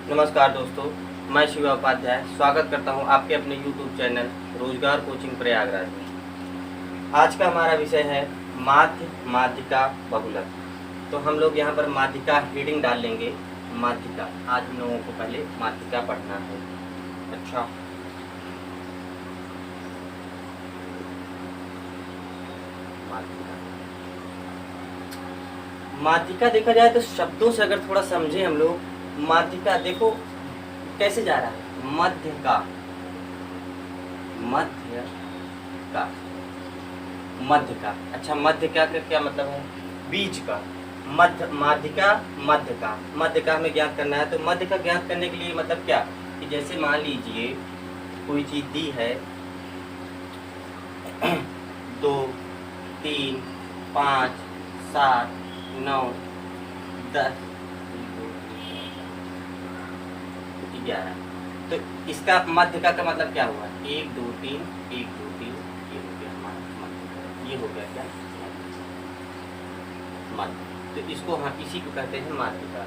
नमस्कार दोस्तों, मैं शिवा उपाध्याय स्वागत करता हूं आपके अपने YouTube चैनल रोजगार कोचिंग प्रयागराज में। आज का हमारा विषय है माध्य, माध्यिका, बहुलक। तो हम लोग यहां पर माध्यिका हेडिंग डाल लेंगे। माध्यिका, आज हम लोगों को पहले माध्यिका पढ़ना है। अच्छा, माध्यिका देखा जाए तो शब्दों से अगर थोड़ा समझे हम लोग, माध्यिका देखो कैसे जा रहा है। मध्य का, मध्य का, मध्य का। अच्छा, मध्य का क्या मतलब है? बीच का। मध्य, माध्यिका, मध्य का। मध्य का हमें ज्ञात करना है। तो मध्य का ज्ञात करने के लिए मतलब क्या कि जैसे मान लीजिए कोई चीज दी है 2, 3, 5, 7, 9, 10, 11। तो इसका मध्यिका का मतलब क्या हुआ? 1, 2, 3, 1, 2, 3, ये हो गया हमारा मध्यिका। ये हो गया क्या? मध्य। तो इसको हम इसी को कहते हैं माध्यिका।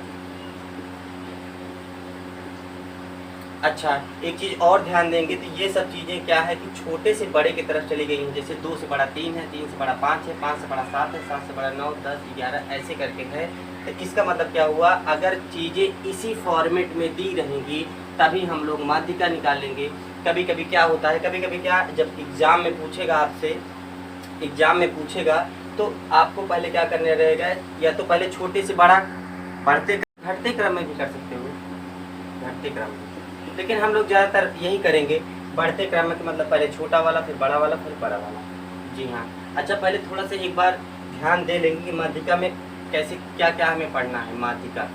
अच्छा, एक चीज और ध्यान देंगे तो ये सब चीजें क्या है कि छोटे से बड़े की तरफ चली गई हैं। जैसे 2 से बड़ा 3 है, 3 से बड़ा 5 है, 5 से बड़ा 7 है, 7 से बड़ा 9, 10, 11 ऐसे करके है। तो इसका मतलब क्या हुआ? अगर चीजें इसी फॉर्मेट में दी रहेंगी तभी हम लोग माध्यिका निकाल लेंगे। कभी कभी क्या होता है, कभी कभी क्या, जब एग्जाम में पूछेगा आपसे, एग्जाम में पूछेगा तो आपको पहले क्या करने रहेगा, या तो पहले छोटे से बड़ा, बढ़ते घटते क्रम में भी कर सकते हो, घटते क्रम में। लेकिन हम लोग ज़्यादातर यही करेंगे, बढ़ते क्रम में। तो मतलब पहले छोटा वाला, फिर बड़ा वाला, फिर बड़ा वाला। जी हाँ। अच्छा, पहले थोड़ा सा एक बार ध्यान दे लेंगे कि माध्यिका में कैसे क्या क्या हमें पढ़ना है। माध्यिका,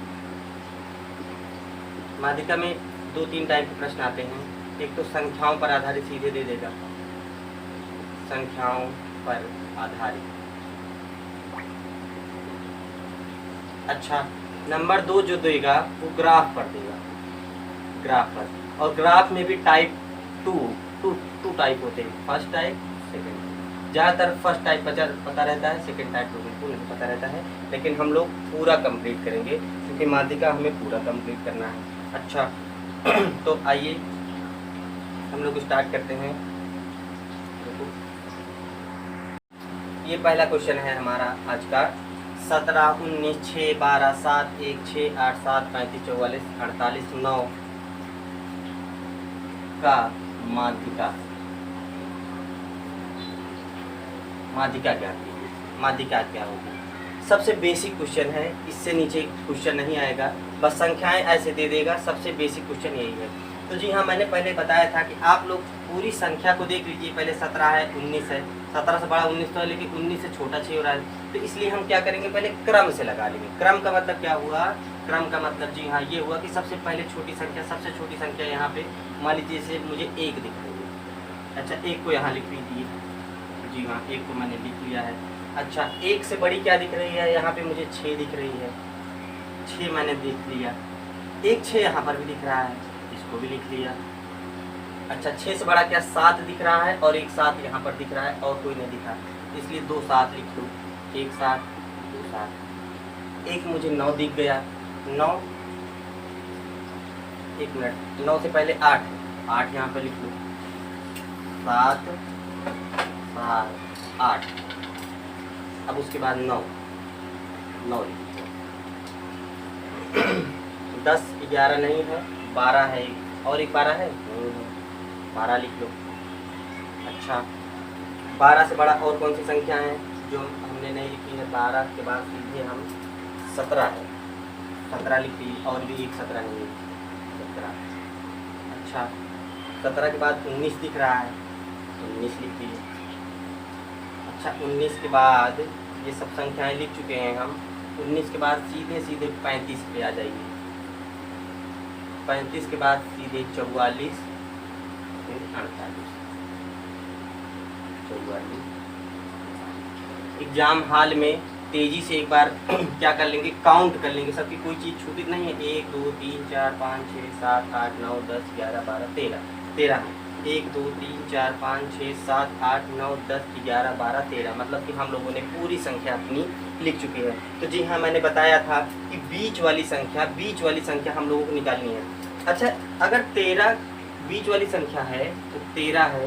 माध्यिका में 2-3 टाइप के प्रश्न आते हैं। एक तो संख्याओं पर आधारित सीधे दे देगा, संख्याओं पर आधारित। अच्छा, नंबर 2 जो देगा वो ग्राफ पर देगा, ग्राफ पर। और ग्राफ में भी टाइप 2 टाइप होते हैं, फर्स्ट टाइप, सेकंड टाइप। ज़्यादातर फर्स्ट टाइप पता रहता है, सेकंड टाइप लोगों को नहीं पता रहता है। लेकिन हम लोग पूरा कंप्लीट करेंगे क्योंकि माध्यिका हमें पूरा कंप्लीट करना है। अच्छा, तो आइए हम लोग स्टार्ट करते हैं। ये पहला क्वेश्चन है हमारा आज का। 17, 19, 6, 12, 7, 1, 6, 8, 7, 35, 44, 48, 9 का माध्यिका, माध्यिका क्या है? माध्यिका क्या होगी? सबसे बेसिक क्वेश्चन है, इससे नीचे क्वेश्चन नहीं आएगा। बस संख्याएं ऐसे दे देगा, सबसे बेसिक क्वेश्चन यही है। तो जी हाँ, मैंने पहले बताया था कि आप लोग पूरी संख्या को देख लीजिए। पहले 17 है, 19 है, 17 से बड़ा 19 तो है, लेकिन 19 से छोटा 6 हो रहा है। तो इसलिए हम क्या करेंगे, पहले क्रम से लगा लेंगे। क्रम का मतलब क्या हुआ? क्रम का मतलब जी हाँ ये हुआ कि सबसे पहले छोटी संख्या, सबसे छोटी संख्या यहाँ पे मान लीजिए जैसे मुझे 1 दिख रही है। अच्छा, 1 को यहाँ लिख लीजिए। जी हाँ, 1 को मैंने लिख लिया है। अच्छा, 1 से बड़ी क्या दिख रही है? यहाँ पे मुझे 6 दिख रही है, 6 मैंने देख लिया। 1 6 यहाँ पर भी दिख रहा है, इसको भी लिख लिया। अच्छा, 6 से बड़ा क्या 7 दिख रहा है, और 1 7 यहाँ पर दिख रहा है, और कोई नहीं दिखा, इसलिए 2 7 लिख लो। 1 7, 2 7। एक मुझे 9 दिख गया, 9, 1 मिनट, 9 से पहले 8 है, 8 यहाँ पर लिख लो। 7 7 8। अब उसके बाद 9 9 लिख लो। 10 11 नहीं है, 12 है, और एक 12 है, 12 लिख लो। अच्छा, 12 से बड़ा और कौन सी संख्या है जो हमने नहीं लिखी है? 12 के बाद सीधे हम 17 है, 17 लिख ली, और भी एक 17 नहीं है, 17। अच्छा, 17 के बाद 19 दिख रहा है, 19 लिख ली। अच्छा, 19 के बाद ये सब संख्याएं लिख चुके हैं हम। 19 के बाद सीधे सीधे 35 पे आ जाइए। 35 के बाद सीधे 44, फिर 48, 44। एग्जाम हॉल में तेजी से एक बार क्या कर लेंगे, काउंट कर लेंगे, सबकी कोई चीज़ छूटी नहीं है। 1 2 3 4 5 6 7 8 9 10 11 12 13। 13 है। 1 2 3 4 5 6 7 8 9 10 11 12 13, मतलब कि हम लोगों ने पूरी संख्या अपनी लिख चुके हैं। तो जी हाँ, मैंने बताया था कि बीच वाली संख्या हम लोगों को निकालनी है। अच्छा, अगर 13 बीच वाली संख्या है तो 13 है,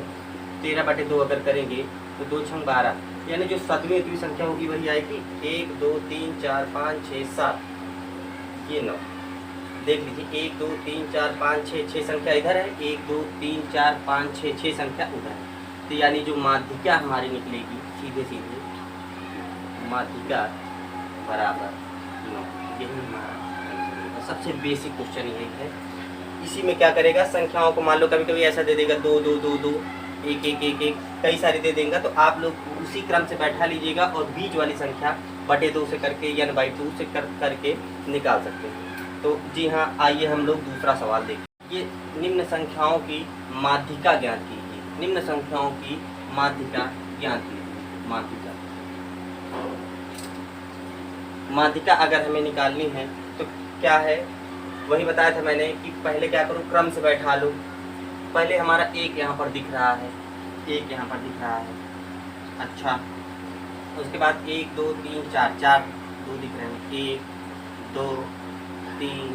13/2 अगर करेंगे तो 2 छंग 12, यानी जो 7वीं संख्या होगी वही आएगी। 1 2 3 4 5 6 7, ये 9। देख लीजिए 1 2 3 4 5 6, 6 संख्या इधर है, 1 2 3 4 5 6, 6 संख्या उधर है। तो यानी जो माध्यिका हमारी निकलेगी सीधे सीधे माध्यिका बराबर 9, यही हमारा आंसर होगा। सबसे बेसिक क्वेश्चन यही है। इसी में क्या करेगा, संख्याओं को मान लो कभी कभी ऐसा दे देगा 2 2 2 2 1 1 1 1, कई सारी दे देगा, तो आप लोग उसी क्रम से बैठा लीजिएगा और बीच वाली संख्या बटे 2 से करके या n/2 से करके निकाल सकते हैं। तो जी हाँ, आइए हम लोग दूसरा सवाल देखें। ये निम्न संख्याओं की माध्यिका ज्ञात कीजिए। निम्न संख्याओं की माध्यिका ज्ञात कीजिए। माध्यिका अगर हमें निकालनी है तो क्या है, वही बताया था मैंने कि पहले क्या करो, क्रम से बैठा लो। पहले हमारा 1 यहाँ पर दिख रहा है, 1 यहाँ पर दिख रहा है। अच्छा, उसके बाद 1 2 3 4, 4 2 दिख रहे हैं, 1 2 3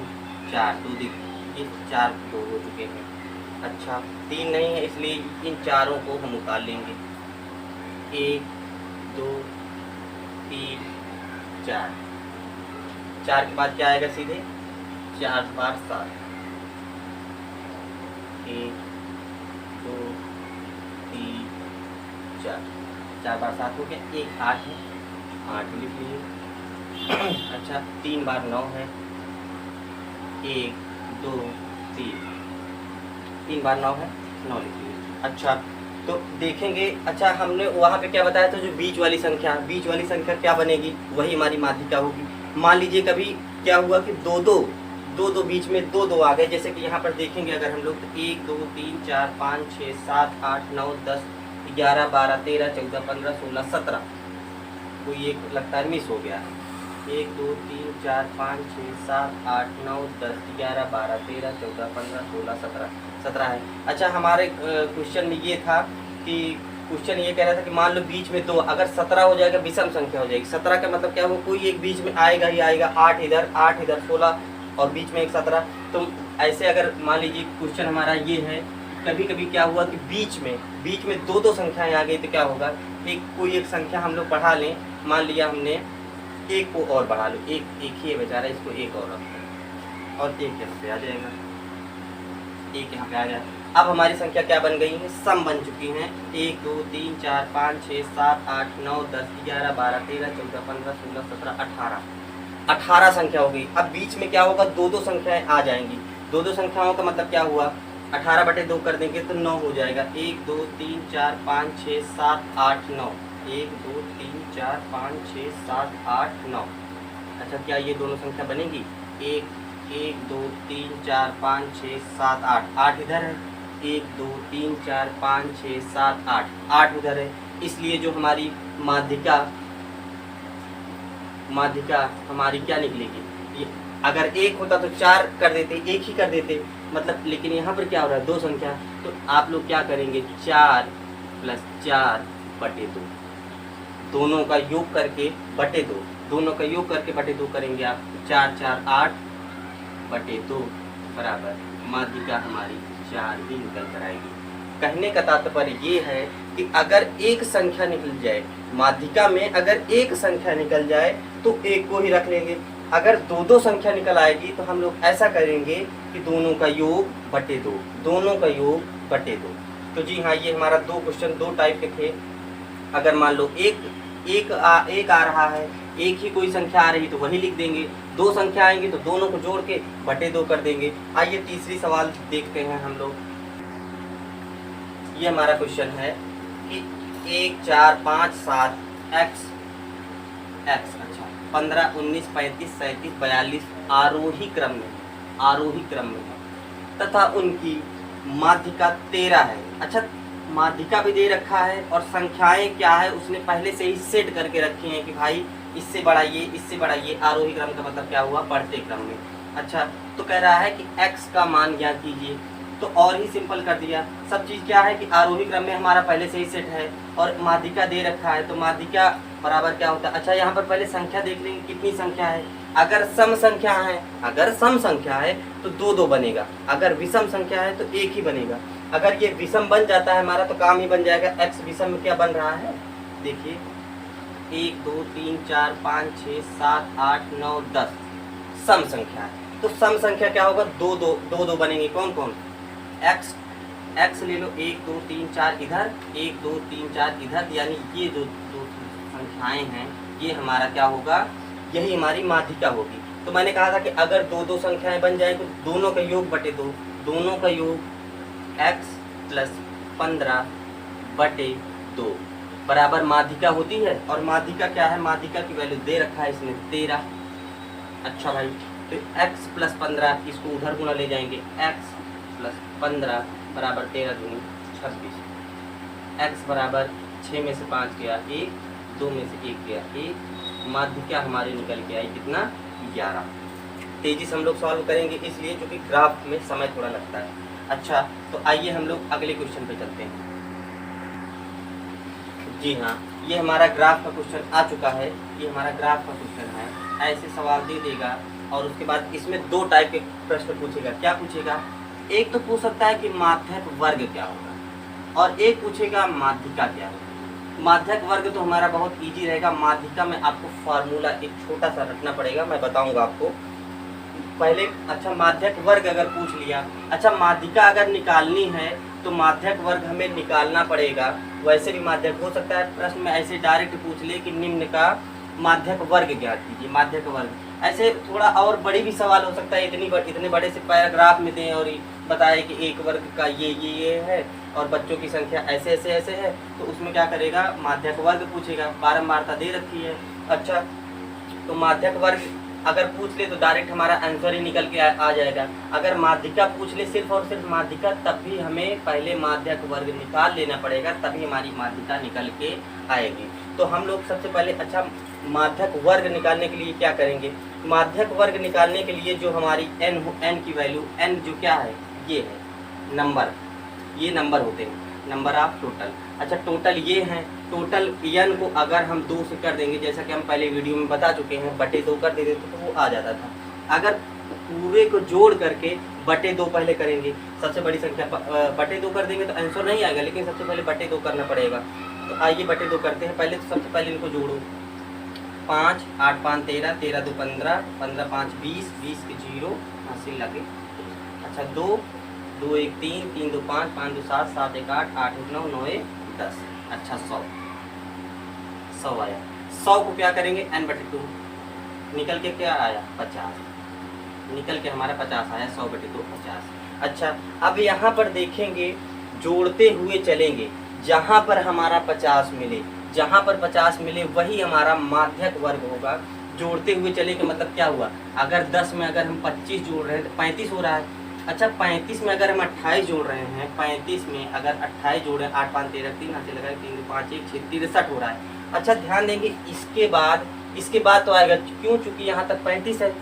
4 2 दिख, ये 4 2 हो चुके हैं। अच्छा, 3 नहीं है, इसलिए इन चारों को हम उतार लेंगे। 1 2 3 4, 4 के बाद क्या आएगा, सीधे 4 बार 7, 1 2 3 4, 4 बार 7 हो गया। 1 8 है, 8 लिख लीजिए। अच्छा, 3 बार 9 है, 1 2 3 बार 9 है, 9 लिख लीजिए। अच्छा, तो देखेंगे, अच्छा हमने वहाँ पे क्या बताया था, जो बीच वाली संख्या क्या बनेगी, वही हमारी माध्यिका होगी। मान लीजिए कभी क्या हुआ कि दो बीच में 2 2 आ गए, जैसे कि यहाँ पर देखेंगे अगर हम लोग, तो 1 2 3 4 5 6 7 8 9 10 11 12 13 14 15 16 17, कोई एक लगता है मिस हो गया है। 1 2 3 4 5 6 7 8 9 10 11 12 13 14 15 16 17, 17 है। अच्छा, हमारे क्वेश्चन में ये था कि क्वेश्चन ये कह रहा था कि मान लो बीच में 2, अगर 17 हो जाएगा विषम संख्या हो जाएगी। 17 का मतलब क्या हो, कोई एक बीच में आएगा ही आएगा, 8 इधर 16 और बीच में एक 17। तो ऐसे अगर मान लीजिए क्वेश्चन हमारा ये है, कभी कभी क्या हुआ कि बीच में 2 संख्याएं आ गई, तो क्या होगा, कोई एक संख्या हम लोग बढ़ा लें। मान लिया हमने, एक को और बढ़ा लो, एक ही है बेचारा, इसको एक और रखते हैं और एक यहाँ पे आ जाएगा, एक यहाँ पे आ गया। अब हमारी संख्या क्या बन गई है, सम बन चुकी हैं। 1 2 3 4 5 6 7 8 9 10 11 12 13 14 15 16 17 18, 18 संख्या हो गई। अब बीच में क्या होगा, 2 संख्याएं आ जाएंगी। 2 संख्याओं का मतलब क्या हुआ, 18/2 कर देंगे तो 9 हो जाएगा। 1 2 3 4 5 6 7 8 9, 1 2 3 4 5 6 7 8 9। अच्छा, क्या ये दोनों संख्या बनेगी, 1 2 3 4 5 6 7 8, 8 इधर है, 1 2 3 4 5 6 7 8, 8 उधर है। इसलिए जो हमारी माध्यिका हमारी क्या निकलेगी, ये अगर 1 होता तो 4 कर देते, 1 ही कर देते मतलब, लेकिन यहाँ पर क्या हो रहा है, 2 संख्या। तो आप लोग क्या करेंगे, 4 + 4/2, दोनों का योग करके बटे 2, दोनों का योग करके बटे 2 करेंगे आप। 4 4 8/2 बराबर माध्यिका हमारी 4 ही निकल कर आएगी। कहने का तात्पर्य ये है कि अगर एक संख्या निकल जाए माध्यिका में, अगर एक संख्या निकल जाए तो एक को ही रख लेंगे। अगर 2 संख्या निकल आएगी तो हम लोग ऐसा करेंगे कि दोनों का योग बटे 2, दोनों का योग बटे 2। तो जी हाँ, ये हमारा 2 क्वेश्चन 2 टाइप के थे। अगर मान लो एक आ रहा है, एक ही कोई संख्या आ रही तो वही लिख देंगे, 2 संख्या आएंगी तो दोनों को जोड़ के बटे 2 कर देंगे। आइए तीसरी सवाल देखते हैं हम लोग। ये हमारा क्वेश्चन है कि 1 4 5 7 x, अच्छा 15 19 35 37 42 आरोही क्रम में है तथा उनकी माध्यिका 13 है। अच्छा, माध्यिका भी दे रखा है और संख्याएं क्या है उसने पहले से ही सेट करके रखी हैं कि भाई इससे बढ़ाइए, आरोही क्रम का मतलब क्या हुआ, बढ़ते क्रम में। अच्छा, तो कह रहा है कि x का मान ज्ञात कीजिए। तो और ही सिंपल कर दिया। सब चीज़ क्या है कि आरोही क्रम में हमारा पहले से ही सेट है और माध्यिका दे रखा है, तो माध्यिका बराबर क्या होता है। अच्छा, यहाँ पर पहले संख्या देख लेंगे कितनी संख्या है। अगर सम संख्या है तो 2 बनेगा, अगर विषम संख्या है तो 1 ही बनेगा। अगर ये विषम बन जाता है हमारा तो काम ही बन जाएगा। x विषम में क्या बन रहा है, देखिए 1 2 3 4 5 6 7 8 9 10 सम संख्या है। तो सम संख्या क्या होगा, 2 बनेंगे। कौन कौन, x ले लो, 1 2 3 4 इधर, 1 2 3 4 इधर, यानी ये जो दो संख्याएं हैं ये हमारा क्या होगा, यही हमारी माध्यिका होगी। तो मैंने कहा था कि अगर 2 संख्याएं बन जाए तो दोनों का योग बटे 2, दोनों का योग x + 15/2 बराबर माध्यिका होती है। और माध्यिका क्या है, माध्यिका की वैल्यू दे रखा है इसमें 13। अच्छा भाई, तो x + 15 इसको उधर गुना ले जाएंगे, x + 15 बराबर 13 दूनी 26। x बराबर 6 में से 5 गया 1, 2 में से 1 गया 1, माध्यिका हमारी निकल के आई कितना, 11। तेजी से हम लोग सॉल्व करेंगे इसलिए क्योंकि ग्राफ में समय थोड़ा लगता है। अच्छा, तो आइए हम लोग अगले क्वेश्चन पे चलते हैं। जी हाँ, ये हमारा ग्राफ का क्वेश्चन आ चुका है। ये हमारा ग्राफ का क्वेश्चन है। ऐसे सवाल दे देगा और उसके बाद इसमें 2 टाइप के प्रश्न पूछेगा। क्या पूछेगा, एक तो पूछ सकता है कि माध्यक वर्ग क्या होगा और एक पूछेगा माध्यिका क्या होगा। माध्यक वर्ग तो हमारा बहुत इजी रहेगा। माध्यिका में आपको फार्मूला एक छोटा सा रखना पड़ेगा, मैं बताऊंगा आपको पहले। अच्छा, माध्यक वर्ग अगर पूछ लिया, अच्छा माध्यिका अगर निकालनी है तो माध्यक वर्ग हमें निकालना पड़ेगा। वैसे भी माध्यक हो सकता है प्रश्न में ऐसे डायरेक्ट पूछ ले कि निम्न का माध्यक वर्ग ज्ञात कीजिए, माध्यक वर्ग। ऐसे थोड़ा और बड़ी भी सवाल हो सकता है, इतने बड़े से पैराग्राफ में दें और बताए कि एक वर्ग का ये है और बच्चों की संख्या ऐसे है, तो उसमें क्या करेगा, माध्यक वर्ग पूछेगा। बारंबारता दे रखी है। अच्छा, तो माध्यक वर्ग अगर पूछ ले तो डायरेक्ट हमारा आंसर ही निकल के आ जाएगा। अगर माध्यिका पूछ ले सिर्फ और सिर्फ माध्यिका, तब भी हमें पहले माध्यक वर्ग निकाल लेना पड़ेगा, तभी हमारी माध्यिका निकल के आएगी। तो हम लोग सबसे पहले अच्छा माध्यक वर्ग निकालने के लिए क्या करेंगे, माध्यक वर्ग निकालने के लिए जो हमारी n की वैल्यू, n जो क्या है, ये है नंबर, ये नंबर होते हैं, नंबर ऑफ टोटल। अच्छा, टोटल ये हैं, टोटल n को अगर हम 2 से कर देंगे, जैसा कि हम पहले वीडियो में बता चुके हैं, बटे 2 कर देते तो वो आ जाता था। अगर पूरे को जोड़ करके बटे 2 पहले करेंगे, सबसे बड़ी संख्या बटे 2 कर देंगे तो आंसर नहीं आएगा, लेकिन सबसे पहले बटे 2 करना पड़ेगा। तो आइए बटे 2 करते हैं। पहले तो सबसे पहले इनको जोड़ो, 5 8 5 13, 13 2 15, 15 5 20, 20 के 0 हासिल लगे। अच्छा, 2 2 1 3, 3 2 5, 5 2 7, 7 1 8, 8 1 9, 9 1 10। अच्छा, 100 आया। 100 को क्या करेंगे, n/2 निकल के क्या आया, 50 निकल के हमारा 50 आया, 100/2 50। अच्छा, अब यहाँ पर देखेंगे, जोड़ते हुए चलेंगे, जहाँ पर हमारा 50 मिले, जहाँ पर 50 मिले वही हमारा माध्यक वर्ग होगा। जोड़ते हुए चलेंगे मतलब क्या हुआ, अगर 10 में अगर हम 25 जोड़ रहे हैं तो 35 हो रहा है। अच्छा, 35 में अगर हम 28 जोड़ रहे हैं, 35 में अगर 28 जोड़े, 8 5 13, 3 हाथ से लगाए, 3 5 1 6 63 हो रहा है। अच्छा, ध्यान देंगे इसके बाद तो आएगा, क्यों, चूंकि यहाँ तक 35 है,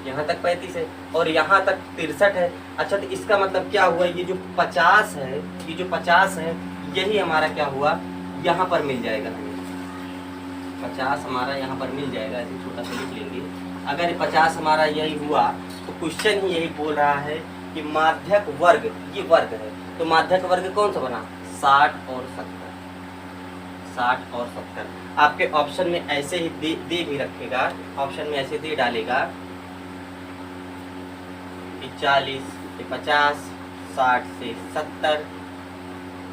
यहाँ तक 35 है और यहाँ तक 63 है। अच्छा, तो इसका मतलब क्या हुआ, ये जो 50 है, ये जो 50 है यही हमारा क्या हुआ, यहाँ पर मिल जाएगा हमें 50 हमारा यहाँ पर मिल जाएगा। ऐसे छोटा सा लिख लेंगे। अगर ये 50 हमारा यही हुआ तो क्वेश्चन ही यही बोल रहा है कि माध्यक वर्ग, ये वर्ग है, तो माध्यक वर्ग कौन सा बना, 60 और 70, 60 और 70। आपके ऑप्शन में ऐसे ही दे भी रखेगा, ऑप्शन में ऐसे दे डालेगा कि 40 से 50, 60 से 70,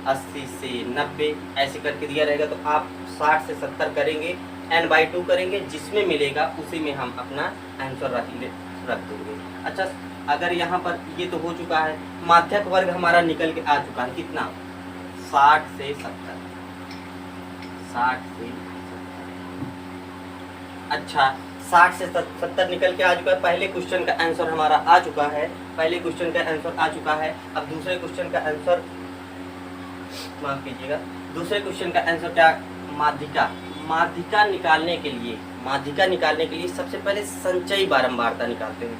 80 से 90, ऐसे करके दिया रहेगा। तो आप 60 से 70 करेंगे, n/2 करेंगे, जिसमें मिलेगा उसी में हम अपना आंसर रख देंगे। अच्छा, अगर यहाँ पर ये तो हो चुका है, माध्यक वर्ग हमारा निकल के आ चुका है, कितना, 60 से 70, 60 से 70। अच्छा, 60 से 70 निकल के आ चुका है। पहले क्वेश्चन का आंसर हमारा आ चुका है, पहले क्वेश्चन का आंसर आ चुका है। अब दूसरे क्वेश्चन का आंसर, माफ कीजिएगा, दूसरे क्वेश्चन का आंसर क्या, माध्यिका निकालने के लिए सबसे पहले संचयी बारंबारता निकालते हैं।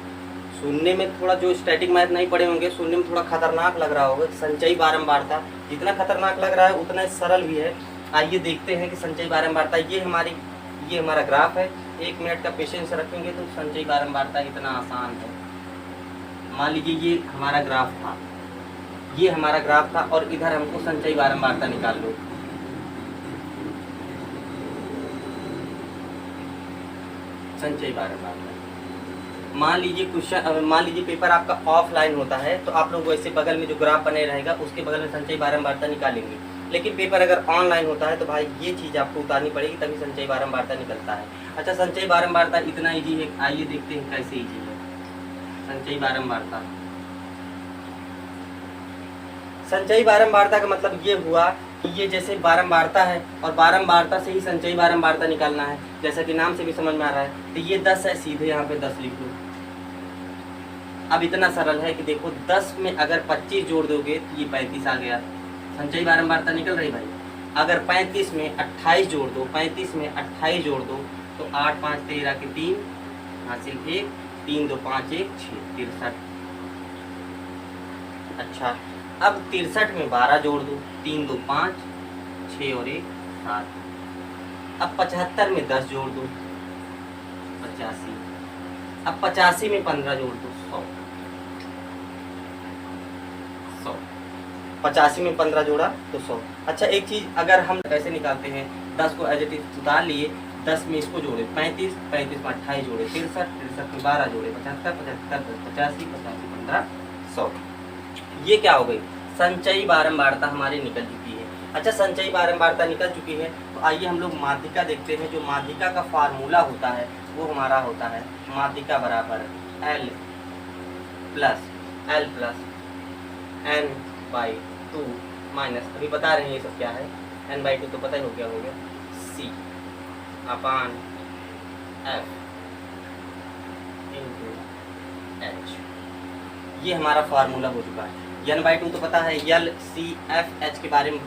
सुनने में थोड़ा, जो स्टैटिक मैथ नहीं पढ़े होंगे, सुनने में थोड़ा खतरनाक लग रहा होगा। संचयी बारंबारता जितना खतरनाक लग रहा है उतना सरल भी है। आइए देखते हैं कि संचयी बारंबारता, ये हमारा ग्राफ है। 1 मिनट का पेशेंस रखेंगे तो संचयी बारंबारता इतना आसान है। मान लीजिए ये हमारा ग्राफ था, और इधर हमको संचयी बारंबारता निकाल लो। संचयी बारंबारता, मान लीजिए पेपर आपका ऑफलाइन होता है तो आप लोग वैसे बगल में जो ग्राफ बने रहेगा उसके बगल में संचयी बारंबारता निकालेंगे। लेकिन पेपर अगर ऑनलाइन होता है तो भाई ये चीज़ आपको उतारनी पड़ेगी, तभी संचयी बारंबारता निकलता है। अच्छा, संचयी बारंबारता इतना ईजी है, आइए देखते हैं कैसे ईजी है संचयी बारंबारता। संचयी बारंबारता का मतलब ये हुआ कि ये जैसे बारंबारता है और बारंबारता से ही संचयी बारंबारता निकालना है, जैसा कि नाम से भी समझ में आ रहा है। तो ये 10 है, सीधे यहाँ पे 10 लिख दो। अब इतना सरल है कि देखो 10 में अगर 25 जोड़ दोगे तो ये 35 आ गया, संचयी बारंबारता निकल रही भाई। अगर 35 में 28 जोड़ दो, 35 में 28 जोड़ दो तो 8 5 13 के 3 हासिल 1, 3 2 5 1 6, 63। अच्छा, अब 63 में 12 जोड़ दो, 3 2 5 6 और 1 7। अब 75 में 10 जोड़ दो, 85। अब 85 में 15 जोड़ दो, 100। 85 में 15 जोड़ा तो 100। अच्छा, एक चीज़ अगर हम कैसे निकालते हैं, 10 को एज इट इज उतार लिए, 10 में इसको जोड़े 35, 35 में 28 जोड़े 63, 63 में 12 जोड़े 75, 75 85, 85 15 100। ये क्या हो गई, संचयी बारंबारता हमारी निकल चुकी है। अच्छा, संचयी बारंबारता निकल चुकी है तो आइए हम लोग माध्यिका देखते हैं। जो माध्यिका का फार्मूला होता है वो हमारा होता है माध्यिका बराबर L प्लस n/2 माइनस, अभी बता रहे हैं ये सब क्या है, n/2 तो पता ही हो गया C अपान F इंटू H। ये हमारा फार्मूला हो चुका है। n/2 तो पता है, L C F H के बारे में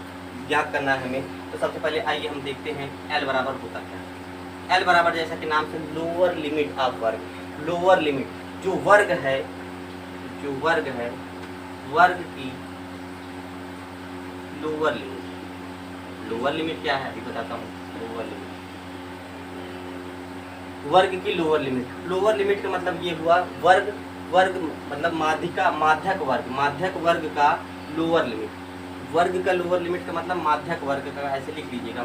ज्ञात करना है हमें। तो सबसे पहले आइए हम देखते हैं L बराबर होता क्या है। L बराबर जैसा कि नाम से लोअर लिमिट ऑफ वर्ग। लोअर लिमिट, जो वर्ग है वर्ग की लोअर लिमिट। लोअर लिमिट क्या है अभी बताता हूँ। लोअर लिमिट, वर्ग की लोअर लिमिट। लोअर लिमिट का मतलब ये हुआ वर्ग मतलब माध्यक वर्ग का लोअर लिमिट। वर्ग का लोअर लिमिट का मतलब माध्यक वर्ग का, ऐसे लिख लीजिएगा,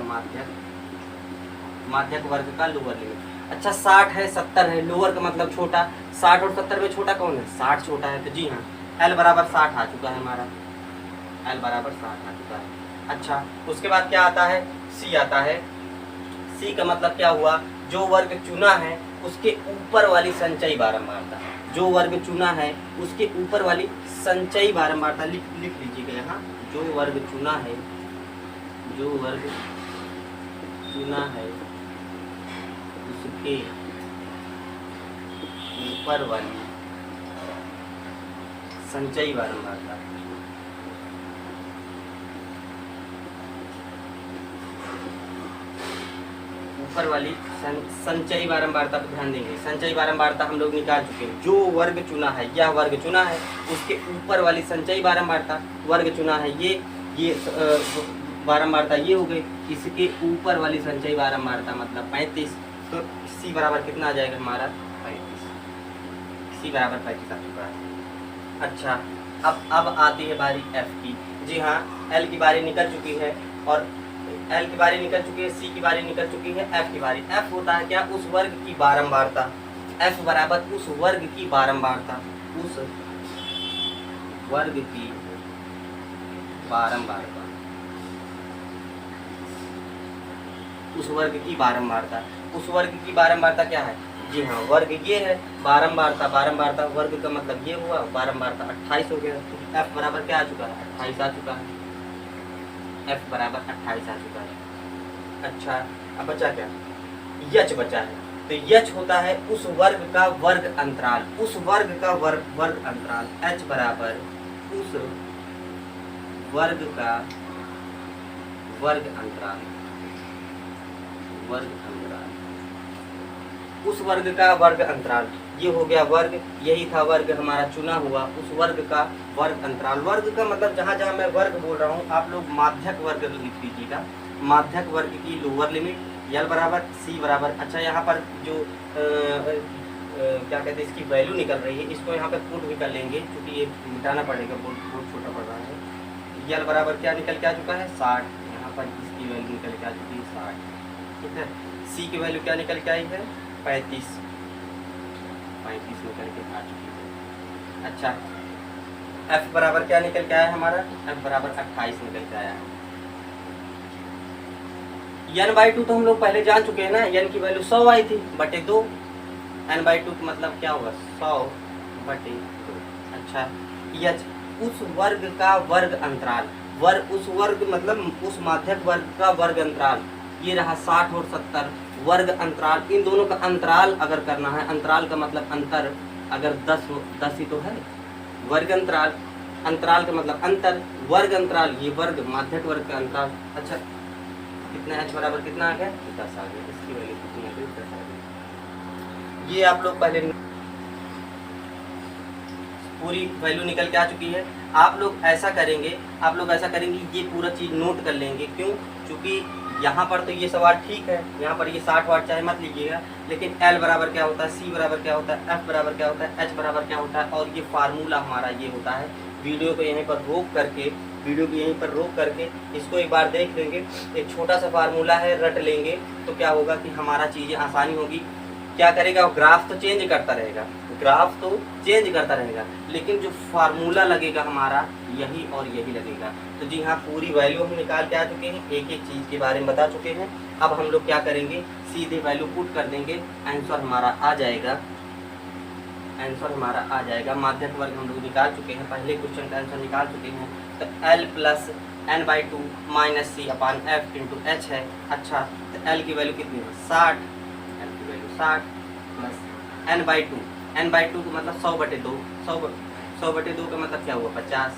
माध्यक वर्ग का लोअर लिमिट। अच्छा, 60 है 70 है, लोअर का मतलब छोटा। 60 और 70 में छोटा कौन है, 60 छोटा है। तो जी हाँ, L बराबर 60 आ चुका है हमारा, L बराबर 60 आ चुका है। अच्छा, उसके बाद क्या आता है, C आता है। C का मतलब क्या हुआ, जो वर्ग चुना है उसके ऊपर वाली संचयी बारंबारता। जो वर्ग चुना है उसके ऊपर वाली संचयी बारंबारता लिख लीजिएगा यहाँ। जो वर्ग चुना है उसके ऊपर वाली संचयी बारंबारता। ऊपर वाली संचयी बारंबारता पर ध्यान देंगे। संचयी बारंबारता हम लोग निकाल चुके हैं। जो वर्ग चुना है, यह वर्ग चुना है, उसके ऊपर वाली संचयी बारंबारता। वर्ग चुना है ये बारंबारता ये हो गई, इसके ऊपर वाली संचयी बारंबारता मतलब 35। तो C बराबर कितना आ जाएगा हमारा, 35। C बराबर 35 आ चुका है। अच्छा, अब आती है बारी F की। जी हाँ, L की बारी निकल चुकी है, और L की बारी निकल चुकी है, C की बारी निकल चुकी है, F की बारी। F होता है क्या, उस वर्ग की बारंबारता। F बराबर उस वर्ग की बारंबारता, उस वर्ग की बारंबारता, उस वर्ग की बारंबारता। उस वर्ग की बारंबारता क्या है, जी हाँ, वर्ग ये है, बारंबारता वर्ग का मतलब ये हुआ, बारंबारता 28 हो गया। तो F बराबर क्या आ चुका है, 28 आ चुका है। F बराबर 28 आ चुका है। अच्छा, अब बचा क्या, H बचा है। तो H होता है उस वर्ग का वर्ग अंतराल, उस वर्ग का वर्ग अंतराल। H बराबर उस वर्ग का वर्ग अंतराल, उस वर्ग का वर्ग अंतराल। ये हो गया वर्ग, यही था वर्ग हमारा चुना हुआ, उस वर्ग का वर्ग अंतराल। वर्ग का मतलब जहाँ जहाँ मैं वर्ग बोल रहा हूँ आप लोग माध्यक वर्ग लिख दीजिएगा। माध्यक वर्ग की लोअर लिमिट यल बराबर सी बराबर, अच्छा यहाँ पर जो क्या कहते हैं इसकी वैल्यू निकल रही है, इसको यहाँ पे पुट भी कर लेंगे क्योंकि ये मिटाना पड़ेगा, बहुत छोटा पड़ रहा है। यल बराबर क्या निकल के आ चुका है 60, यहाँ पर इसकी वैल्यू निकल के आ चुकी है 60, ठीक है। सी की वैल्यू क्या निकल के आई है 35 निकल के आ चुकी है। अच्छा एफ बराबर क्या निकल के आया हमारा, एफ बराबर 28 निकल के आया है। n/2 तो हम लोग पहले जान चुके हैं ना, n की वैल्यू 100 आई थी बटे 2, n/2 का मतलब क्या होगा 100 बटे 2। अच्छा यच उस वर्ग का वर्ग अंतराल, वर्ग उस वर्ग मतलब उस माध्यक वर्ग का वर्ग अंतराल, ये रहा 60 और 70 वर्ग अंतराल, इन दोनों का अंतराल अगर करना है, अंतराल का मतलब अंतर, अगर 10 ही तो है वर्ग अंतराल, अंतराल का मतलब अंतर, वर्ग अंतराल ये वर्ग माध्यक वर्ग का अंतराल। अच्छा कितना h बराबर कितना आ गया 10 आ गया, इसकी वैल्यू कितनी आ गई 10 आ गई। ये आप लोग पहले पूरी वैल्यू निकल के आ चुकी है। आप लोग ऐसा करेंगे, ये पूरा चीज़ नोट कर लेंगे, क्यों, क्योंकि यहाँ पर तो ये सवाल ठीक है, यहाँ पर ये 60 वाट चाहे मत लीजिएगा, लेकिन L बराबर क्या होता है, C बराबर क्या होता है, F बराबर क्या होता है, H बराबर क्या होता है, और ये फार्मूला हमारा ये होता है। वीडियो को यहीं पर रोक करके इसको एक बार देख लेंगे, एक छोटा सा फार्मूला है, रट लेंगे तो क्या होगा कि हमारा चीज़ें आसानी होगी। क्या करेगा, ग्राफ तो चेंज करता रहेगा, लेकिन जो फार्मूला लगेगा हमारा यही और यही लगेगा। तो जी हाँ, पूरी वैल्यू हम निकाल के आ चुके हैं, एक एक चीज़ के बारे में बता चुके हैं। अब हम लोग क्या करेंगे, सीधे वैल्यू पुट कर देंगे, आंसर हमारा आ जाएगा। माध्यक वर्ग हम लोग निकाल चुके हैं, पहले क्वेश्चन का आंसर निकाल चुके हैं। तो L plus n/2 minus C अपान F इंटू एच है। अच्छा तो L की वैल्यू कितनी है 60, L की वैल्यू 60 प्लस n/2 का मतलब 100 बटे 2, 100 बटे 2 का मतलब क्या हुआ 50,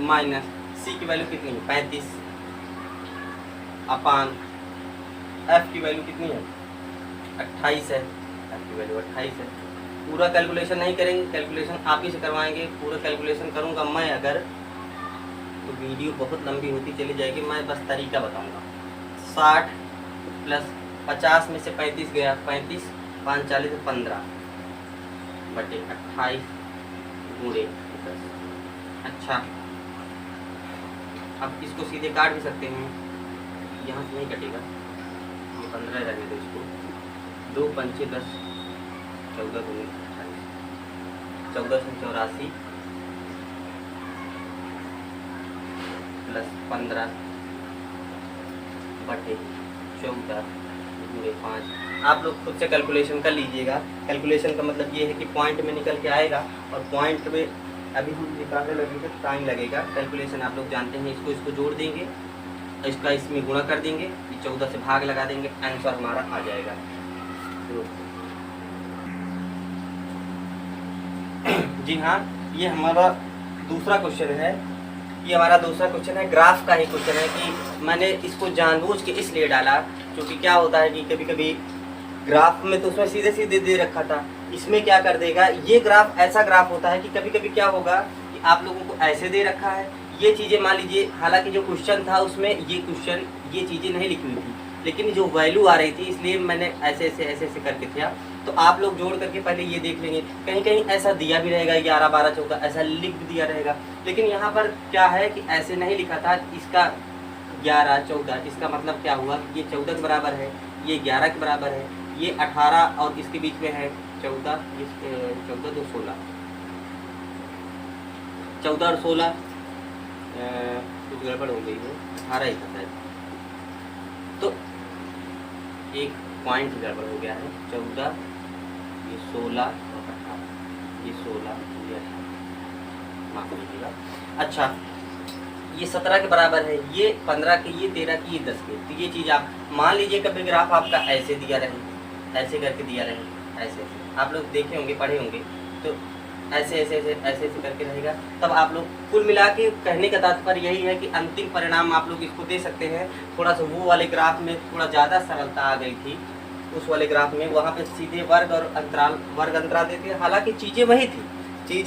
माइनस C की वैल्यू कितनी है 35 अपान F की वैल्यू कितनी है 28 है, F की वैल्यू 28 है। पूरा कैलकुलेशन नहीं करेंगे, कैलकुलेशन आप ही से करवाएंगे। पूरा कैलकुलेशन करूंगा मैं अगर, तो वीडियो बहुत लंबी होती चली जाएगी, मैं बस तरीका बताऊंगा। 60 प्लस 50 में से 35 गया, 35 5 40 15 बटे 28 गुणे 10। अच्छा अब इसको सीधे काट भी सकते हैं, यहाँ से नहीं कटेगा, ये 15 रहने दो इसको, 2 पंचे 10 14 दूनी 28, 1484 प्लस 15 बटे 14 गुणे 5। आप लोग खुद से कैलकुलेशन कर लीजिएगा। कैलकुलेशन का मतलब ये है कि पॉइंट में निकल के आएगा, और पॉइंट में अभी हम निकालने लगेंगे टाइम लगेगा। कैलकुलेशन आप लोग जानते हैं, इसको जोड़ देंगे, इसका इसमें गुणा कर देंगे, ये 14 से भाग लगा देंगे, आंसर हमारा आ जाएगा। जी हाँ, ये हमारा दूसरा क्वेश्चन है, ग्राफ का ही क्वेश्चन है कि मैंने इसको जानबूझ के इसलिए डाला क्योंकि क्या होता है कि कभी कभी ग्राफ में तो उसमें सीधे सीधे दे रखा था, इसमें क्या कर देगा, ये ग्राफ ऐसा ग्राफ होता है कि कभी कभी क्या होगा कि आप लोगों को ऐसे दे रखा है, ये चीज़ें मान लीजिए, हालांकि जो क्वेश्चन था उसमें ये चीज़ें नहीं लिखी हुई थी, लेकिन जो वैल्यू आ रही थी इसलिए मैंने ऐसे करके किया। तो आप लोग जोड़ करके पहले ये देख लेंगे, कहीं कहीं ऐसा दिया भी रहेगा 11 12 14 ऐसा लिख भी दिया रहेगा, लेकिन यहाँ पर क्या है कि ऐसे नहीं लिखा था, इसका 11 14, इसका मतलब क्या हुआ, ये 14 के बराबर है, ये 11 के बराबर है, ये 18 और इसके बीच में है 14, 14 2 16, 14 और 16 कुछ गड़बड़ हो गई है, 18 ही था शायद, तो एक पॉइंट गड़बड़ हो गया है, 14 ये 16 और 18, ये 16 ये 18, माफ कीजिएगा। अच्छा ये 17 के बराबर है, ये 15 के, ये 13 की, ये 10 के। तो ये चीज़ आप मान लीजिए कभी ग्राफ आपका ऐसे दिया रहे, ऐसे करके दिया रहे, ऐसे आप लोग देखे होंगे पढ़े होंगे, तो ऐसे करके रहेगा, तब आप लोग कुल मिला के कहने का तात्पर्य यही है कि अंतिम परिणाम आप लोग इसको दे सकते हैं। थोड़ा सा वो वाले ग्राफ में थोड़ा ज़्यादा सरलता आ गई थी, उस वाले ग्राफ में, वहाँ पे सीधे वर्ग और अंतराल, वर्ग अंतराल देते हैं। हालांकि चीज़ें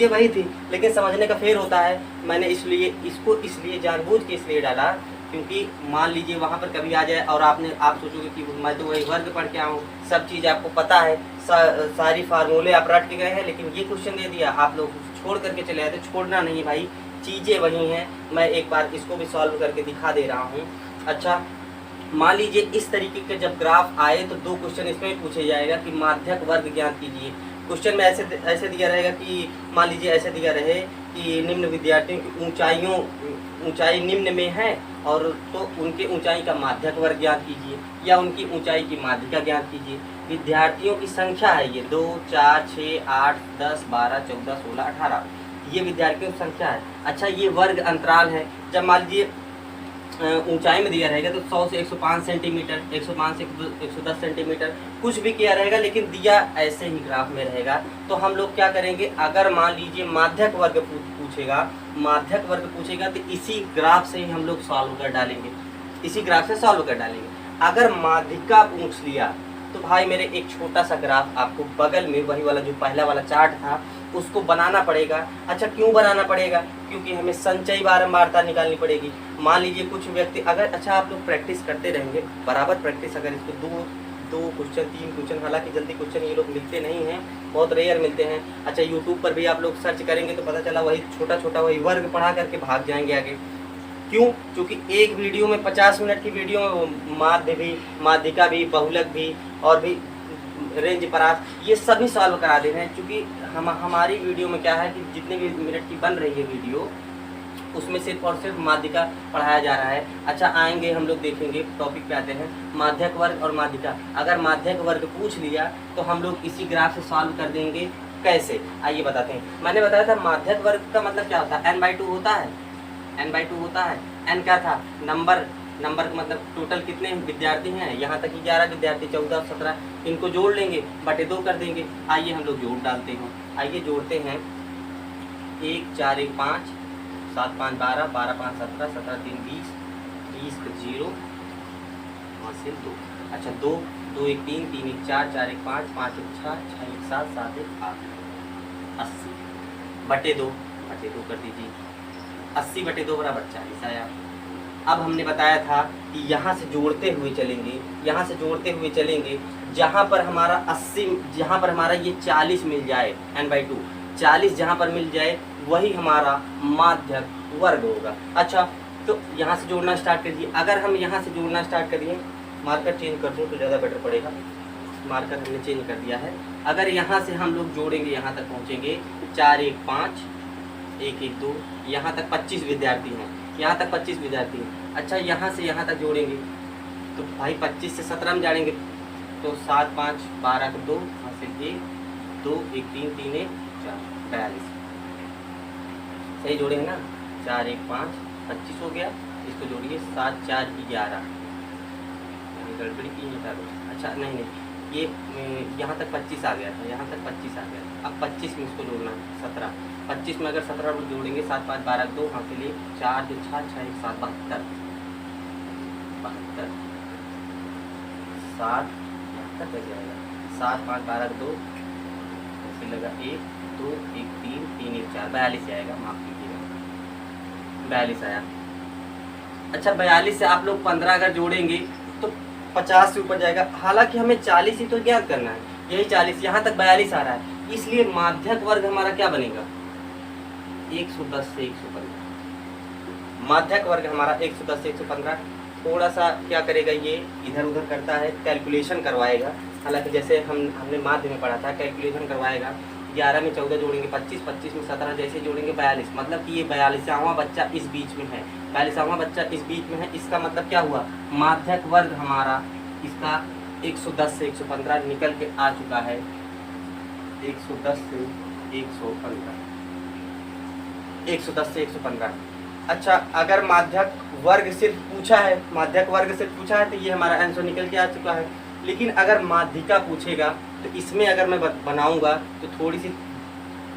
वही थी, लेकिन समझने का फेर होता है। मैंने इसलिए इसको जानबूझ के इसलिए डाला, क्योंकि मान लीजिए वहाँ पर कभी आ जाए और आप सोचोगे कि मैं तो वही वर्ग पढ़ के आऊँ, सब चीज़ आपको पता है, सारी फार्मूले आप रट के गए हैं, लेकिन ये क्वेश्चन दे दिया, आप लोग छोड़ करके चले आए। तो छोड़ना नहीं भाई, चीज़ें वही हैं। मैं एक बार इसको भी सॉल्व करके दिखा दे रहा हूँ। अच्छा, मान लीजिए इस तरीके के जब ग्राफ आए तो 2 क्वेश्चन इसमें पूछे जाएगा कि माध्यक वर्ग ज्ञात कीजिए। क्वेश्चन में ऐसे दिया रहेगा कि मान लीजिए ऐसे दिया रहे कि निम्न विद्यार्थियों की ऊंचाई निम्न में है, और तो उनके ऊंचाई का माध्यक वर्ग ज्ञात कीजिए, या उनकी ऊंचाई की माध्यिका ज्ञात कीजिए। विद्यार्थियों की संख्या है ये 2, 4, 6, 8, 10, 12, 14, 16, 18, ये विद्यार्थियों की संख्या है। अच्छा, ये वर्ग अंतराल है। जब मान लीजिए ऊंचाई में दिया रहेगा तो 100 से 105 सेंटीमीटर, 105 से 110 सेंटीमीटर, कुछ भी किया रहेगा, लेकिन दिया ऐसे ही ग्राफ में रहेगा। तो हम लोग क्या करेंगे, अगर मान लीजिए माध्यक वर्ग पूछेगा तो इसी ग्राफ से ही हम लोग सॉल्व कर डालेंगे, अगर माध्यिका पूछ लिया तो भाई मेरे एक छोटा सा ग्राफ आपको बगल में, वही वाला जो पहला वाला चार्ट था, उसको बनाना पड़ेगा। अच्छा, क्यों बनाना पड़ेगा? क्योंकि हमें संचयी बारंबारता निकालनी पड़ेगी। मान लीजिए कुछ व्यक्ति अगर, अच्छा आप लोग प्रैक्टिस करते रहेंगे, बराबर प्रैक्टिस, अगर इसको दो क्वेश्चन 3 क्वेश्चन, हालांकि जल्दी क्वेश्चन ये लोग मिलते नहीं हैं, बहुत रेयर मिलते हैं। अच्छा, यूट्यूब पर भी आप लोग सर्च करेंगे तो पता चला वही छोटा वही वर्ग पढ़ा करके भाग जाएंगे आगे। क्यों? क्योंकि एक वीडियो में 50 मिनट की वीडियो में माध्य भी, माध्यिका भी, बहुलक भी, और भी रेंज परास, ये सभी सॉल्व करा दे रहे हैं। क्योंकि हमारी वीडियो में क्या है कि जितने भी मिनट की बन रही है वीडियो, उसमें सिर्फ और सिर्फ माध्यिका पढ़ाया जा रहा है। अच्छा, आएंगे हम लोग देखेंगे, टॉपिक पे आते हैं, माध्यक वर्ग और माध्यिका। अगर माध्यक वर्ग पूछ लिया तो हम लोग इसी ग्राफ से सॉल्व कर देंगे। कैसे, आइए बताते हैं। मैंने बताया था माध्यक वर्ग का मतलब क्या होता है, n/2 होता है, n/2 होता है। n क्या था? नंबर का मतलब टोटल कितने विद्यार्थी हैं, यहाँ तक 11 विद्यार्थी, 14, 17, इनको जोड़ लेंगे, बटे 2 कर देंगे। आइए हम लोग जोड़ डालते हैं, आइए जोड़ते हैं। 1 4 1 5, 7 5 12, 12 5 17, 17 3 20, 20 का 0, हासिल 2। अच्छा, 2 2 1 3, 3 1 4, 4 1 5, 5 1 6, 6 1 7, 7 1 8, 80 बटे 2 कर दीजिए। 80 बटे 2 बराबर 40 आया। अब हमने बताया था कि यहाँ से जोड़ते हुए चलेंगे, जहाँ पर हमारा 80, जहाँ पर हमारा ये 40 मिल जाए, n/2 40 जहाँ पर मिल जाए, वही हमारा माध्यक वर्ग होगा। अच्छा, तो यहाँ से जोड़ना स्टार्ट कर दिए। अगर हम यहाँ से जोड़ना स्टार्ट करिए, मार्कर चेंज कर दूँ तो ज़्यादा बेटर पड़ेगा, मार्कर हमने चेंज कर दिया है। अगर यहाँ से हम लोग जोड़ेंगे, यहाँ तक पहुँचेंगे, 4 1 5, 1 1 2, यहाँ तक 25 विद्यार्थी हैं, यहाँ तक 25 विद्यार्थी हैं। अच्छा, यहाँ से यहाँ तक जोड़ेंगे तो भाई 25 से 17 में जाएंगे, तो 7 5 12 को 2, हासिल 1 2 1 3 3 1 4, 42। सही जोड़े हैं ना? 4 1 5, 25 हो गया। इसको जोड़िए, 7 4 11, गड़बड़ी की है। अच्छा, नहीं, ये यहाँ तक 25 आ गया था, यहाँ तक 25 आ गया। अब 25 में इसको जोड़ना है, 17, 25 में अगर 17 जोड़ेंगे, 7 5 12 2, हासिल 1 4 2 6 6 1 7, 72 7 72 लग जाएगा। 7 5 12 2, हासिल लगा 1 2 1 3 3 1 4, 42 आएगा, माफ कीजिएगा, 42 आया। अच्छा, 42 से आप लोग 15 अगर जोड़ेंगे तो 50 से ऊपर जाएगा। हालांकि हमें 40 ही तो ज्ञात करना है, यही 40, यहाँ तक 42 आ रहा है, इसलिए माध्यक वर्ग हमारा क्या बनेगा? 110 से 115। माध्यक वर्ग हमारा 110 से 115। थोड़ा सा क्या करेगा, ये इधर उधर करता है, कैलकुलेशन करवाएगा। हालांकि जैसे हमने माध्य में पढ़ा था, कैलकुलेशन करवाएगा। 11 में 14 जोड़ेंगे 25, 25 में 17, जैसे जोड़ेंगे 42, मतलब कि ये 42वां बच्चा इस बीच में है, 42वां बच्चा इस बीच में है। इसका मतलब क्या हुआ? माध्यक वर्ग हमारा इसका 110 से 115 निकल के आ चुका है, 110 से 115, 110 से 115। अच्छा, अगर माध्यक वर्ग सिर्फ पूछा है, तो ये हमारा आंसर निकल के आ चुका है। लेकिन अगर माध्यिका पूछेगा तो इसमें अगर मैं बनाऊंगा तो थोड़ी सी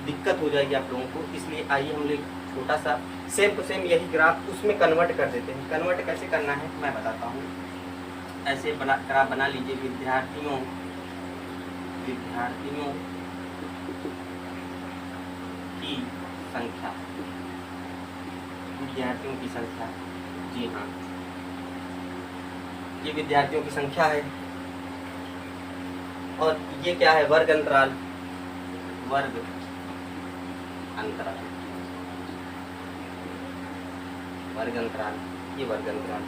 दिक्कत हो जाएगी आप लोगों को, इसलिए आइए हम लोग छोटा सा सेम टू सेम यही ग्राफ उसमें कन्वर्ट कर देते हैं। कन्वर्ट कैसे करना है मैं बताता हूँ। ऐसे बना लीजिए विद्यार्थियों की संख्या, विद्यार्थियों की संख्या। जी हाँ, ये विद्यार्थियों की संख्या है। और ये क्या है? वर्ग अंतराल, वर्ग अंतराल, वर्ग अंतराल, ये वर्ग अंतराल।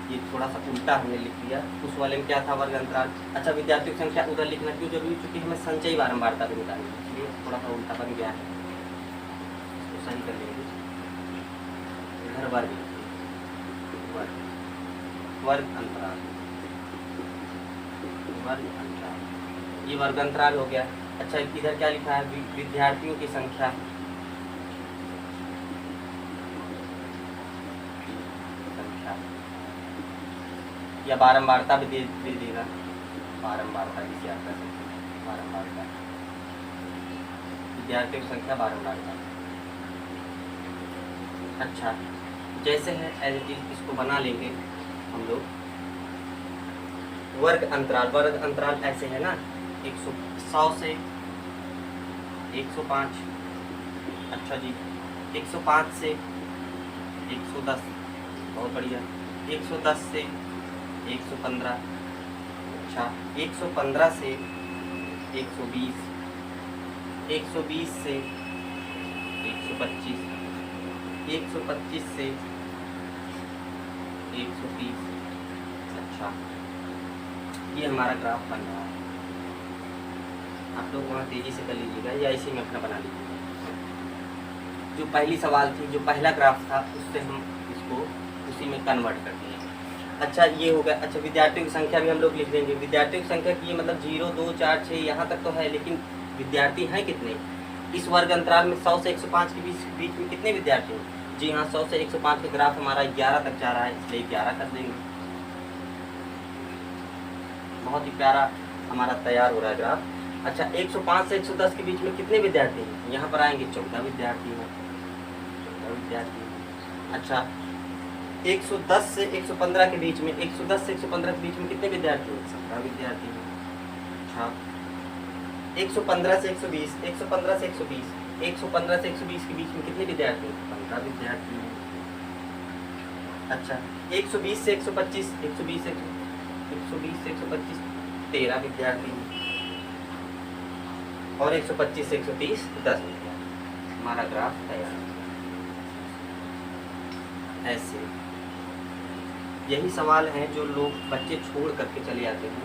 ये थोड़ा सा उल्टा हमने लिख दिया, उस वाले में क्या था? वर्ग अंतराल। अच्छा, विद्यार्थियों की संख्या उधर लिखना क्यों जरूरी? क्योंकि हमें संचयी बारंबारता भी निकालनी है, इसलिए थोड़ा सा उल्टा बन गया है, इसको सही कर लेंगे। इधर वर्ग, वर्ग, वर्ग अंतराल, वर्ग अंतराल, ये वर्ग अंतराल हो गया। अच्छा, इधर क्या लिखा है? विद्यार्थियों की संख्या, या बारंबारता भी दे देगा, बारंबारता जिसे आप कह सकते हैं, बारंबारता, विद्यार्थियों की संख्या बारंबारता। अच्छा, जैसे है एज इट इज इसको बना लेंगे हम लोग। वर्ग अंतराल, वर्ग अंतराल ऐसे है ना, 100 से 105। अच्छा जी, 105 से 110, बहुत बढ़िया। 110 से 115, अच्छा 115 से 120, 120 से 125, 125 से 130। अच्छा, ये हमारा ग्राफ बन रहा है। आप लोग वहाँ तेज़ी से कर लीजिएगा या इसी में अपना बना लीजिएगा। जो पहली सवाल थी, जो पहला ग्राफ था, उससे हम इसको उसी में कन्वर्ट कर दिए। अच्छा, ये हो गया। अच्छा, विद्यार्थियों की संख्या भी हम लोग लिख देंगे। विद्यार्थियों की संख्या की मतलब 0, 2, 4, 6 यहाँ तक तो है, लेकिन विद्यार्थी हैं कितने? इस वर्ग अंतराल में 100 से 105 के बीच में कितने विद्यार्थी हैं? जी हाँ, 100 से 105 का ग्राफ हमारा 11 तक जा रहा है, इसलिए 11 कर देंगे। बहुत ही प्यारा हमारा तैयार हो रहा है ग्राफ। अच्छा, 105 से 110 के बीच में कितने विद्यार्थी हैं? यहाँ पर आएंगे 14 विद्यार्थी हैं, 14 विद्यार्थी हैं। अच्छा, 110 से 115 के बीच में, 110 से 115 के बीच में कितने विद्यार्थी हैं? 17 विद्यार्थी हैं। अच्छा, 115 से 120, 115 से 120, 115 से 120 के बीच में कितने विद्यार्थी हैं? 15 विद्यार्थी हैं। अच्छा, 120 से 125, 120 से 125, 13 विद्यार्थी हैं। और 125 से 130, 10 विद्यार्थी। हमारा ग्राफ तैयार। ऐसे यही सवाल हैं जो लोग बच्चे छोड़ करके चले जाते हैं।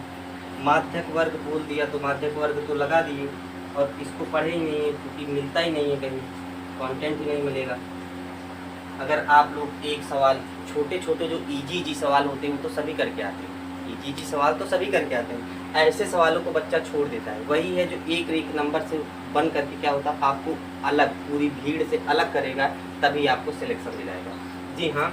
माध्यक वर्ग बोल दिया तो माध्यक वर्ग तो लगा दिए, और इसको पढ़े ही नहीं है, क्योंकि मिलता ही नहीं है, कहीं कंटेंट ही नहीं मिलेगा। अगर आप लोग एक सवाल, छोटे छोटे जो इजी सवाल होते हैं वो तो सभी करके आते हैं, इजी सवाल तो सभी करके आते हैं, ऐसे सवालों को बच्चा छोड़ देता है। वही है जो एक नंबर से बन करके क्या होता है, आपको अलग, पूरी भीड़ से अलग करेगा, तभी आपको सिलेक्शन दिलाएगा। जी हाँ,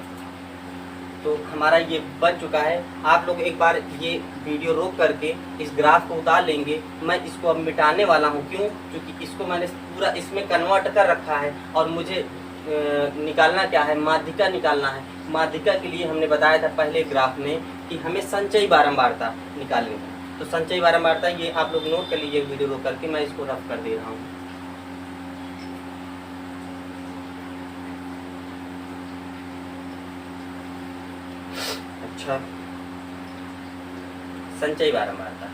तो हमारा ये बन चुका है। आप लोग एक बार ये वीडियो रोक करके इस ग्राफ को उतार लेंगे। मैं इसको अब मिटाने वाला हूँ, क्यों? क्योंकि इसको मैंने पूरा इसमें कन्वर्ट कर रखा है, और मुझे निकालना क्या है? माध्यिका निकालना है। माध्यिका के लिए हमने बताया था पहले ग्राफ में कि हमें संचयी बारंबारता निकालनी है। तो संचयी बारंबारता ये आप लोग नोट कर लीजिए वीडियो रोक करके, मैं इसको रफ कर दे रहा हूँ। अच्छा, संचयी बारंबारता,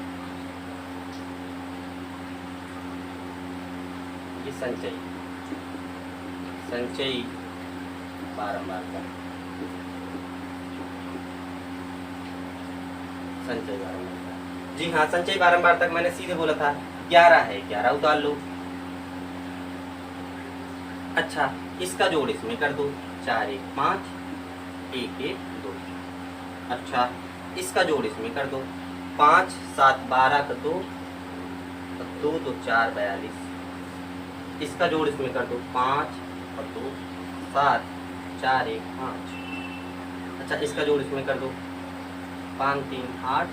ये संचयी बारंबारता, संचयी बारंबारता। जी हाँ, संचयी बारंबारता मैंने सीधे बोला था 11 है, 11 उतार लो। अच्छा, इसका जोड़ इसमें कर दो, 4 1 5, 1 1 2। अच्छा, इसका जोड़ इसमें कर दो, 5 7 12 का 2, 2 2 4 42। इसका जोड़ इसमें कर दो, 5 और 2 7, 4 1 5। अच्छा, इसका जोड़ इसमें कर दो, 5 3 8,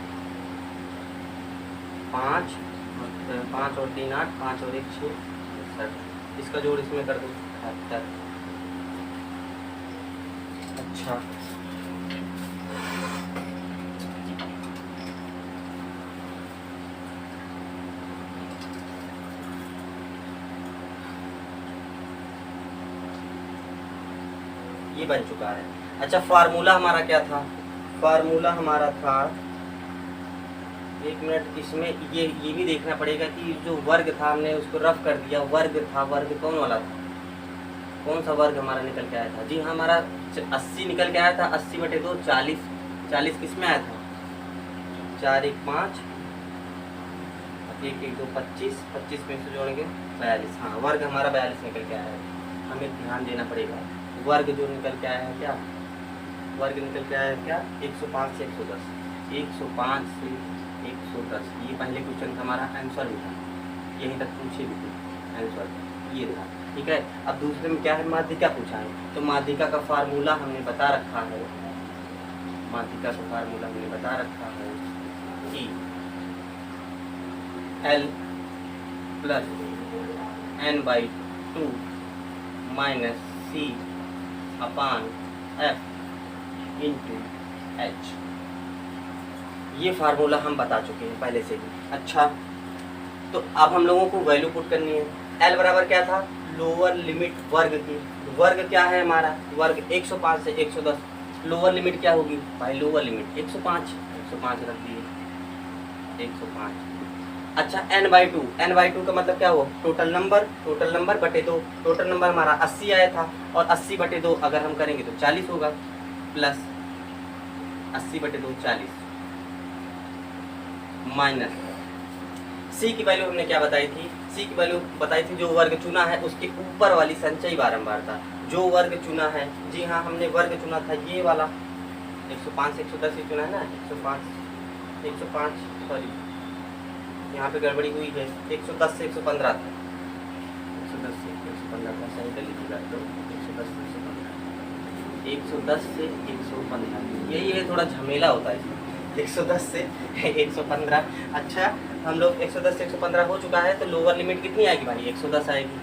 5 और 3 8, 5 और 1 6 7। इसका जोड़ इसमें कर दो, 78। अच्छा, ये बन चुका है। अच्छा, फार्मूला हमारा क्या था? फार्मूला हमारा था, एक मिनट, इसमें ये भी देखना पड़ेगा कि जो वर्ग था हमने उसको रफ कर दिया। वर्ग था, वर्ग कौन वाला था? कौन सा वर्ग हमारा निकल के आया था? जी हाँ, हमारा 80 निकल के आया था। 80/2 40। 40 किस में आया था? 4 1 5, 1 1 2 25, 25 में से जोड़ेंगे 42। हाँ, वर्ग हमारा 42 निकल के आया है। हमें ध्यान देना पड़ेगा, वर्ग जो निकल के आया है क्या? वर्ग निकल के आया है क्या? 105 से 110। 105 से 110, ये पहले क्वेश्चन का हमारा आंसर भी था, यहीं तक पूछे भी थे आंसर ये था। ठीक है, अब दूसरे में क्या है? माध्यिका पूछा है। तो माध्यिका का फार्मूला हमने बता रखा है, माध्यिका का फार्मूला हमने बता रखा है कि L + n/2 - C/F × H। ये फार्मूला हम बता चुके हैं पहले से ही। अच्छा, तो अब हम लोगों को वैल्यू पुट करनी है। L बराबर क्या था? लोअर लिमिट वर्ग की। वर्ग क्या है हमारा? वर्ग 105 से 110। लोअर लिमिट क्या होगी भाई? लोअर लिमिट 105 रख दिए, 105। अच्छा, n/2, n/2 का मतलब क्या हुआ? टोटल नंबर बटे 2। टोटल नंबर हमारा 80 आया था, और 80/2 अगर हम करेंगे तो 40 होगा, प्लस 80/2 40 माइनस सी की वैल्यू हमने क्या बताई थी? सी की वैल्यू बताई थी जो वर्ग चुना है उसके ऊपर वाली संचयी बारंबारता। जो वर्ग चुना है, जी हाँ, हमने वर्ग चुना था ये वाला 105 से 110 ही चुना है ना। 105 सॉरी, यहाँ पे गड़बड़ी हुई है। 110 से 115 था, 110 से 115 था, सही कर लीजिएगा। तो 110 से 115 यही है, थोड़ा झमेला होता है इसमें। 110 से 115। अच्छा, हम लोग 110 से 115 हो चुका है, तो लोअर लिमिट कितनी आएगी भाई? 110 आएगी।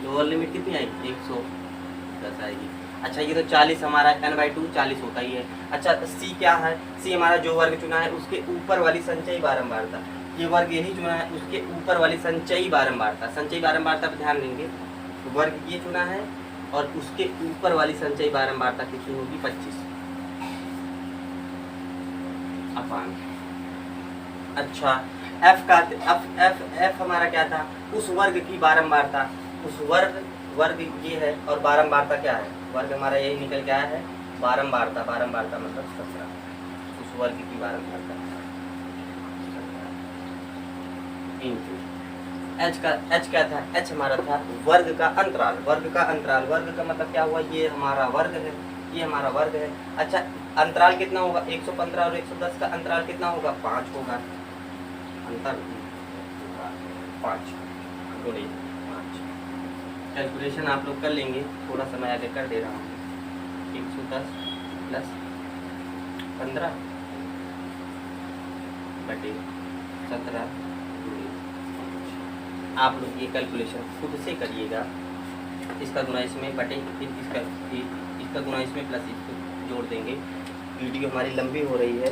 लोअर लिमिट कितनी आएगी? 110 आएगी। अच्छा, ये तो 40 हमारा n/2 40 होता ही है। अच्छा, सी क्या है? सी हमारा जो वर्ग चुना है उसके ऊपर वाली संचयी बारंबारता। ये वर्ग यही चुना है, उसके ऊपर वाली संचयी बारंबारता। संचयी बारंबारता पर ध्यान देंगे, वर्ग ये चुना है और उसके ऊपर वाली संचयी बारंबारता कितनी होगी? 25 अपान। अच्छा, एफ हमारा क्या था? उस वर्ग की बारंबारता। उस वर्ग ये है, और बारंबारता क्या है? वर्ग हमारा यही निकल के आया है, बारंबारता मतलब 17। उस वर्ग की बारंबारता इंटू एच क्या था? एच हमारा था वर्ग का अंतराल। वर्ग का मतलब क्या हुआ? ये हमारा वर्ग है, ये हमारा वर्ग है। अच्छा, अंतराल कितना होगा? 115 और 110 का अंतराल कितना होगा? 5 होगा। अंतर 5 गुणे 5। कैलकुलेशन आप लोग कर लेंगे, थोड़ा समय आगे कर दे रहा हूँ। 110 + 15 बटे 17 गुणे 5। आप लोग ये कैलकुलेशन खुद से करिएगा। इसका गुना इसमें बटे इसका गुना इसमें प्लस इसको जोड़ देंगे। वीडियो हमारी लंबी हो रही है।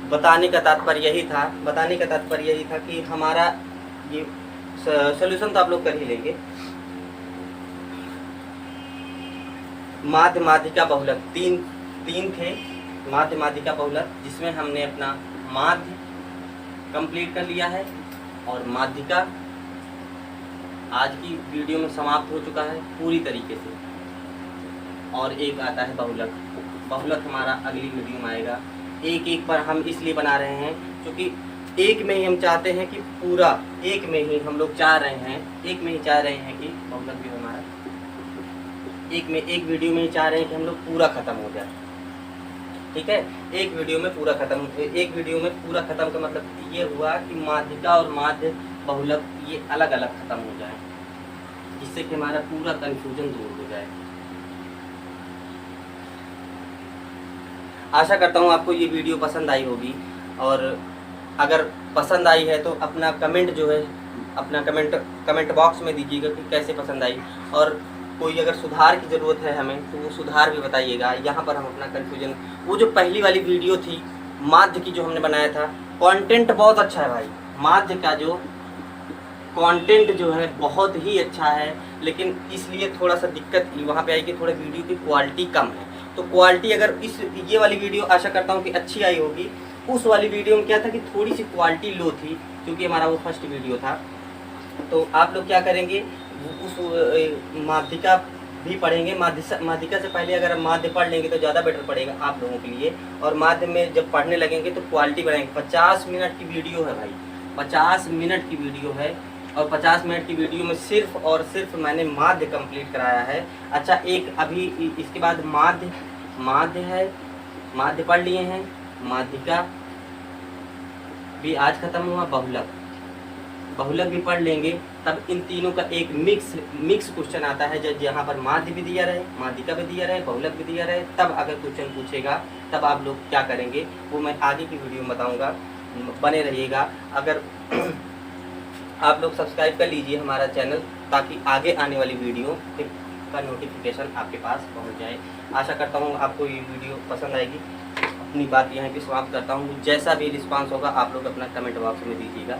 बताने का तात्पर्य यही था कि हमारा ये सॉल्यूशन तो आप लोग कर ही लेंगे। माध्य माध्यिका बहुलक तीन थे। माध्य माध्यिका बहुलक जिसमें हमने अपना माध्य कंप्लीट कर लिया है, और माध्यिका आज की वीडियो में समाप्त हो चुका है पूरी तरीके से। और एक आता है बहुलक हमारा अगली वीडियो में आएगा। एक पर हम इसलिए बना रहे हैं क्योंकि एक में ही हम चाहते हैं कि पूरा, एक में ही हम लोग चाह रहे हैं कि बहुलक भी हमारा एक वीडियो में ही चाह रहे हैं कि हम लोग पूरा ख़त्म हो जाए। ठीक है, एक वीडियो में पूरा ख़त्म का मतलब ये हुआ कि माध्यिका और माध्य बहुलक ये अलग अलग ख़त्म हो जाए, जिससे कि हमारा पूरा कन्फ्यूजन दूर हो जाए। आशा करता हूँ आपको ये वीडियो पसंद आई होगी, और अगर पसंद आई है तो अपना कमेंट जो है अपना कमेंट बॉक्स में दीजिएगा कि कैसे पसंद आई, और कोई अगर सुधार की ज़रूरत है हमें तो वो सुधार भी बताइएगा। यहाँ पर हम अपना कन्फ्यूजन, वो जो पहली वाली वीडियो थी माध्य की जो हमने बनाया था, कंटेंट बहुत अच्छा है भाई। माध्य का जो कंटेंट जो है बहुत ही अच्छा है। लेकिन इसलिए थोड़ा सा दिक्कत वहाँ पे आई कि थोड़ा वीडियो की क्वालिटी कम है। तो क्वालिटी अगर ये वाली वीडियो आशा करता हूँ कि अच्छी आई होगी। उस वाली वीडियो में क्या था कि थोड़ी सी क्वालिटी लो थी, क्योंकि हमारा वो फर्स्ट वीडियो था। तो आप लोग क्या करेंगे, उस माध्यिका भी पढ़ेंगे। माध्यिका से पहले अगर हम माध्य पढ़ लेंगे तो ज़्यादा बेटर पड़ेगा आप लोगों के लिए। और माध्य में जब पढ़ने लगेंगे तो क्वालिटी बढ़ाएंगे। 50 मिनट की वीडियो है भाई, 50 मिनट की वीडियो है, और 50 मिनट की वीडियो में सिर्फ और सिर्फ मैंने माध्य कंप्लीट कराया है। अच्छा, एक अभी इसके बाद माध्य है, माध्य पढ़ लिए हैं, माध्यिका भी आज खत्म हुआ, बहुलक भी पढ़ लेंगे। तब इन तीनों का एक मिक्स क्वेश्चन आता है, जब यहाँ पर माध्य भी दिया रहे, माध्यिका भी दिया रहे, बहुलक भी दिया रहे, तब अगर क्वेश्चन पूछेगा तब आप लोग क्या करेंगे वो मैं आगे की वीडियो में बताऊँगा। बने रहिएगा। अगर आप लोग सब्सक्राइब कर लीजिए हमारा चैनल, ताकि आगे आने वाली वीडियो का नोटिफिकेशन आपके पास पहुंच जाए। आशा करता हूं आपको ये वीडियो पसंद आएगी। अपनी बात यहीं पे समाप्त करता हूं। जैसा भी रिस्पांस होगा आप लोग अपना कमेंट बॉक्स में दीजिएगा।